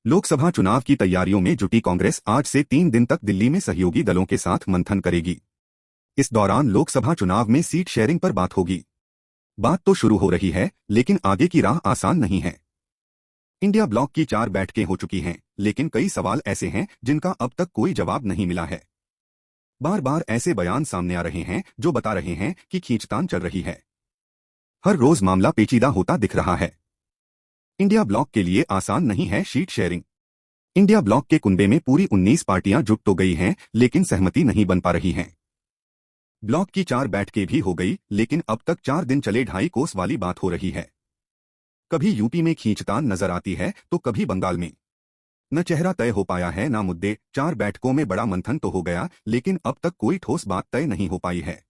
लोकसभा चुनाव की तैयारियों में जुटी कांग्रेस आज से 3 दिन तक दिल्ली में सहयोगी दलों के साथ मंथन करेगी। इस दौरान लोकसभा चुनाव में सीट शेयरिंग पर बात होगी। बात तो शुरू हो रही है, लेकिन आगे की राह आसान नहीं है। इंडिया ब्लॉक की 4 बैठकें हो चुकी हैं, लेकिन कई सवाल ऐसे हैं जिनका अब तक कोई जवाब नहीं मिला है। बार बार ऐसे बयान सामने आ रहे हैं जो बता रहे हैं कि खींचतान चल रही है। हर रोज मामला पेचीदा होता दिख रहा है। इंडिया ब्लॉक के लिए आसान नहीं है सीट शेयरिंग। इंडिया ब्लॉक के कुनबे में पूरी 19 पार्टियां जुट तो गई हैं, लेकिन सहमति नहीं बन पा रही हैं। ब्लॉक की 4 बैठकें भी हो गई, लेकिन अब तक 4 दिन चले ढाई कोस वाली बात हो रही है। कभी यूपी में खींचतान नजर आती है तो कभी बंगाल में। न चेहरा तय हो पाया है न मुद्दे। 4 बैठकों में बड़ा मंथन तो हो गया, लेकिन अब तक कोई ठोस बात तय नहीं हो पाई है।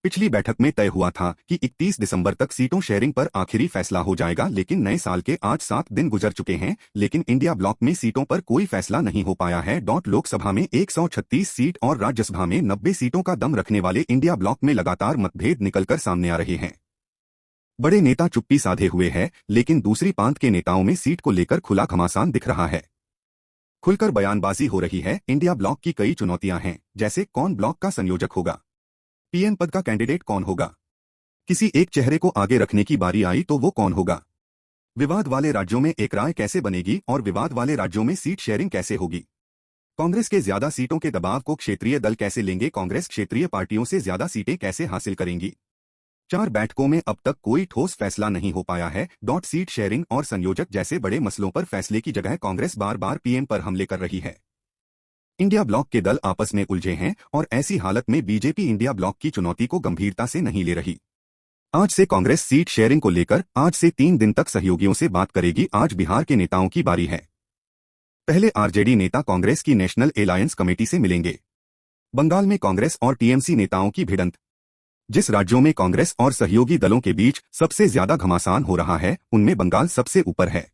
पिछली बैठक में तय हुआ था कि 31 दिसंबर तक सीटों शेयरिंग पर आखिरी फैसला हो जाएगा, लेकिन नए साल के आज 7 दिन गुजर चुके हैं, लेकिन इंडिया ब्लॉक में सीटों पर कोई फैसला नहीं हो पाया है। लोकसभा में 136 सीट और राज्यसभा में 90 सीटों का दम रखने वाले इंडिया ब्लॉक में लगातार मतभेद निकलकर सामने आ रहे हैं। बड़े नेता चुप्पी साधे हुए हैं, लेकिन दूसरी पांत के नेताओं में सीट को लेकर खुला घमासान दिख रहा है। खुलकर बयानबाजी हो रही है। इंडिया ब्लॉक की कई चुनौतियां हैं, जैसे कौन ब्लॉक का संयोजक होगा, पीएम पद का कैंडिडेट कौन होगा, किसी एक चेहरे को आगे रखने की बारी आई तो वो कौन होगा, विवाद वाले राज्यों में एक राय कैसे बनेगी और विवाद वाले राज्यों में सीट शेयरिंग कैसे होगी, कांग्रेस के ज्यादा सीटों के दबाव को क्षेत्रीय दल कैसे लेंगे, कांग्रेस क्षेत्रीय पार्टियों से ज्यादा सीटें कैसे हासिल करेंगी। 4 बैठकों में अब तक कोई ठोस फैसला नहीं हो पाया है। सीट शेयरिंग और संयोजक जैसे बड़े मसलों पर फैसले की जगह कांग्रेस बार बार पीएम पर हमले कर रही है। इंडिया ब्लॉक के दल आपस में उलझे हैं और ऐसी हालत में बीजेपी इंडिया ब्लॉक की चुनौती को गंभीरता से नहीं ले रही। आज से कांग्रेस सीट शेयरिंग को लेकर आज से 3 दिन तक सहयोगियों से बात करेगी। आज बिहार के नेताओं की बारी है। पहले आरजेडी नेता कांग्रेस की नेशनल एलायंस कमेटी से मिलेंगे। बंगाल में कांग्रेस और टीएमसी नेताओं की भिड़ंत। जिस राज्यों में कांग्रेस और सहयोगी दलों के बीच सबसे ज्यादा घमासान हो रहा है, उनमें बंगाल सबसे ऊपर है।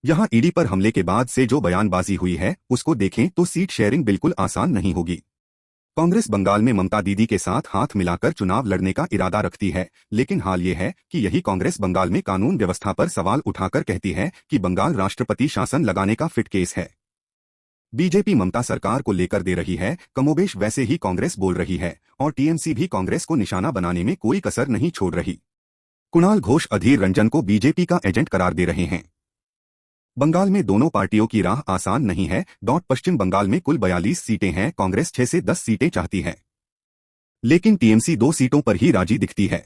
यहां ईडी पर हमले के बाद से जो बयानबाजी हुई है, उसको देखें तो सीट शेयरिंग बिल्कुल आसान नहीं होगी। कांग्रेस बंगाल में ममता दीदी के साथ हाथ मिलाकर चुनाव लड़ने का इरादा रखती है, लेकिन हाल ये है कि यही कांग्रेस बंगाल में कानून व्यवस्था पर सवाल उठाकर कहती है कि बंगाल राष्ट्रपति शासन लगाने का फिट केस है। बीजेपी ममता सरकार को लेकर दे रही है कमोबेश वैसे ही कांग्रेस बोल रही है, और टीएमसी भी कांग्रेस को निशाना बनाने में कोई कसर नहीं छोड़ रही। कुणाल घोष अधीर रंजन को बीजेपी का एजेंट करार दे रहे हैं। बंगाल में दोनों पार्टियों की राह आसान नहीं है। पश्चिम बंगाल में कुल 42 सीटें हैं, कांग्रेस 6 से 10 सीटें चाहती है, लेकिन टीएमसी 2 सीटों पर ही राजी दिखती है।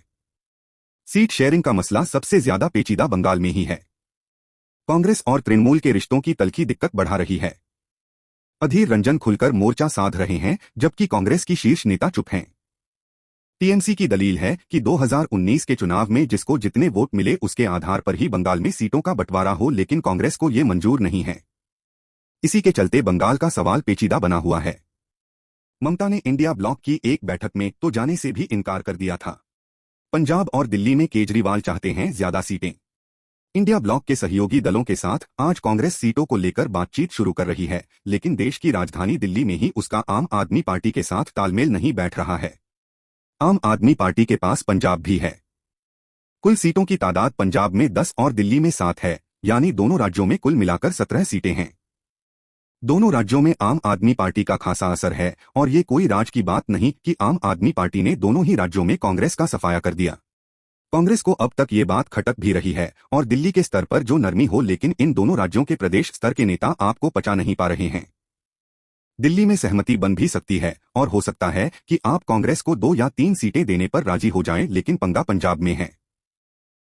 सीट शेयरिंग का मसला सबसे ज्यादा पेचीदा बंगाल में ही है। कांग्रेस और तृणमूल के रिश्तों की तल्खी दिक्कत बढ़ा रही है। अधीर रंजन खुलकर मोर्चा साध रहे हैं, जबकि कांग्रेस की शीर्ष नेता चुप हैं। टीएमसी की दलील है कि 2019 के चुनाव में जिसको जितने वोट मिले उसके आधार पर ही बंगाल में सीटों का बंटवारा हो, लेकिन कांग्रेस को ये मंजूर नहीं है। इसी के चलते बंगाल का सवाल पेचीदा बना हुआ है। ममता ने इंडिया ब्लॉक की एक बैठक में तो जाने से भी इनकार कर दिया था। पंजाब और दिल्ली में केजरीवाल चाहते हैं ज्यादा सीटें। इंडिया ब्लॉक के सहयोगी दलों के साथ आज कांग्रेस सीटों को लेकर बातचीत शुरू कर रही है, लेकिन देश की राजधानी दिल्ली में ही उसका आम आदमी पार्टी के साथ तालमेल नहीं बैठ रहा है। आम आदमी पार्टी के पास पंजाब भी है। कुल सीटों की तादाद पंजाब में 10 और दिल्ली में 7 है, यानी दोनों राज्यों में कुल मिलाकर 17 सीटें हैं। दोनों राज्यों में आम आदमी पार्टी का खासा असर है, और ये कोई राज की बात नहीं कि आम आदमी पार्टी ने दोनों ही राज्यों में कांग्रेस का सफाया कर दिया। कांग्रेस को अब तक ये बात खटक भी रही है, और दिल्ली के स्तर पर जो नरमी हो, लेकिन इन दोनों राज्यों के प्रदेश स्तर के नेता आपको पचा नहीं पा रहे हैं। दिल्ली में सहमति बन भी सकती है, और हो सकता है कि आप कांग्रेस को 2 या 3 सीटें देने पर राजी हो जाएं, लेकिन पंगा पंजाब में है।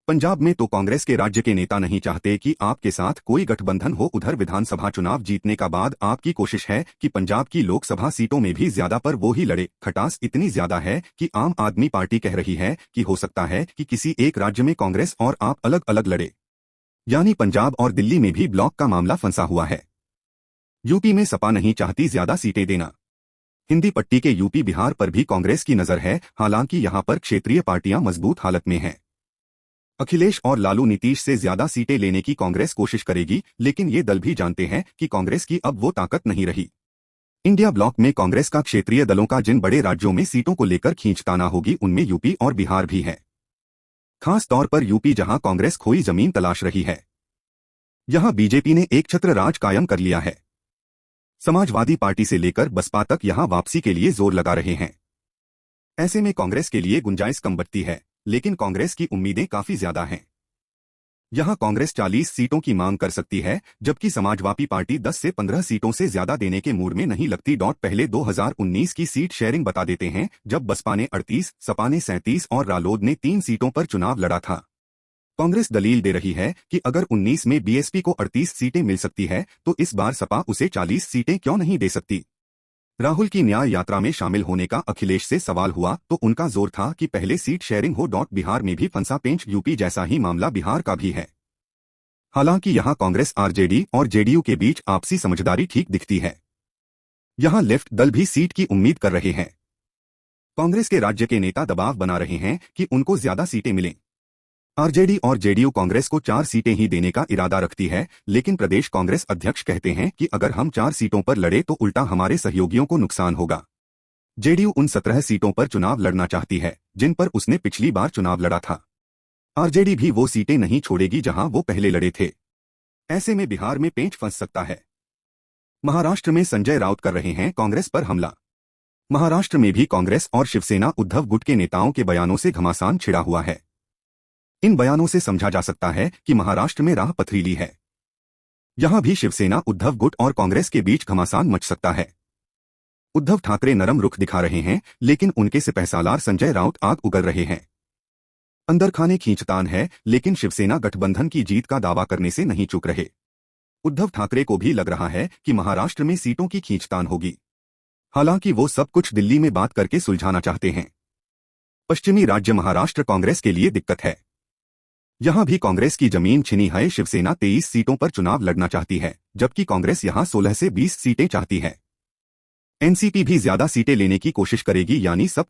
पंजाब में तो कांग्रेस के राज्य के नेता नहीं चाहते कि आपके साथ कोई गठबंधन हो। उधर विधानसभा चुनाव जीतने का बाद आपकी कोशिश है कि पंजाब की लोकसभा सीटों में भी ज्यादा पर वो ही लड़े। खटास इतनी ज्यादा है कि आम आदमी पार्टी कह रही है कि हो सकता है कि किसी एक राज्य में कांग्रेस और आप अलग अलग लड़े, यानी पंजाब और दिल्ली में भी ब्लॉक का मामला फंसा हुआ है। यूपी में सपा नहीं चाहती ज्यादा सीटें देना। हिंदी पट्टी के यूपी बिहार पर भी कांग्रेस की नजर है, हालांकि यहां पर क्षेत्रीय पार्टियां मजबूत हालत में हैं। अखिलेश और लालू नीतीश से ज्यादा सीटें लेने की कांग्रेस कोशिश करेगी, लेकिन ये दल भी जानते हैं कि कांग्रेस की अब वो ताकत नहीं रही। इंडिया ब्लॉक में कांग्रेस का क्षेत्रीय दलों का जिन बड़े राज्यों में सीटों को लेकर खींचताना होगी, उनमें यूपी और बिहार भी है। खास तौर पर यूपी, जहां कांग्रेस खोई जमीन तलाश रही है। यहां बीजेपी ने एक छत्र राज कायम कर लिया है। समाजवादी पार्टी से लेकर बसपा तक यहां वापसी के लिए जोर लगा रहे हैं। ऐसे में कांग्रेस के लिए गुंजाइश कम बढ़ती है, लेकिन कांग्रेस की उम्मीदें काफी ज्यादा हैं। यहां कांग्रेस 40 सीटों की मांग कर सकती है, जबकि समाजवादी पार्टी 10 से 15 सीटों से ज्यादा देने के मूड में नहीं लगती। पहले 2019 की सीट शेयरिंग बता देते हैं, जब बसपा ने 38, सपा ने 37 और रालोद ने 3 सीटों पर चुनाव लड़ा था। कांग्रेस दलील दे रही है कि अगर 19 में बीएसपी को 38 सीटें मिल सकती है, तो इस बार सपा उसे 40 सीटें क्यों नहीं दे सकती। राहुल की न्याय यात्रा में शामिल होने का अखिलेश से सवाल हुआ तो उनका जोर था कि पहले सीट शेयरिंग हो। बिहार में भी फंसा पेंच, यूपी जैसा ही मामला बिहार का भी है। हालांकि यहां कांग्रेस आरजेडी और जेडीयू के बीच आपसी समझदारी ठीक दिखती है। यहां लेफ्ट दल भी सीट की उम्मीद कर रहे हैं। कांग्रेस के राज्य के नेता दबाव बना रहे हैं कि उनको ज्यादा सीटें मिलें। आरजेडी और जेडीयू कांग्रेस को 4 सीटें ही देने का इरादा रखती है, लेकिन प्रदेश कांग्रेस अध्यक्ष कहते हैं कि अगर हम 4 सीटों पर लड़े तो उल्टा हमारे सहयोगियों को नुकसान होगा। जेडीयू उन 17 सीटों पर चुनाव लड़ना चाहती है जिन पर उसने पिछली बार चुनाव लड़ा था। आरजेडी भी वो सीटें नहीं छोड़ेगी जहां वो पहले लड़े थे। ऐसे में बिहार में पेंच फंस सकता है। महाराष्ट्र में संजय राउत कर रहे हैं कांग्रेस पर हमला। महाराष्ट्र में भी कांग्रेस और शिवसेना उद्धव गुट के नेताओं के बयानों से घमासान छिड़ा हुआ है। इन बयानों से समझा जा सकता है कि महाराष्ट्र में राह पथरीली है। यहां भी शिवसेना उद्धव गुट और कांग्रेस के बीच घमासान मच सकता है। उद्धव ठाकरे नरम रुख दिखा रहे हैं, लेकिन उनके सिपहसालार संजय राउत आग उगल रहे हैं। अंदर खाने खींचतान है, लेकिन शिवसेना गठबंधन की जीत का दावा करने से नहीं चूक रहे। उद्धव ठाकरे को भी लग रहा है कि महाराष्ट्र में सीटों की खींचतान होगी। हालांकि वो सब कुछ दिल्ली में बात करके सुलझाना चाहते हैं। पश्चिमी राज्य महाराष्ट्र कांग्रेस के लिए दिक्कत है। यहां भी कांग्रेस की जमीन छिनी है। शिवसेना 23 सीटों पर चुनाव लड़ना चाहती है, जबकि कांग्रेस यहां 16 से 20 सीटें चाहती है। एनसीपी भी ज्यादा सीटें लेने की कोशिश करेगी, यानी सब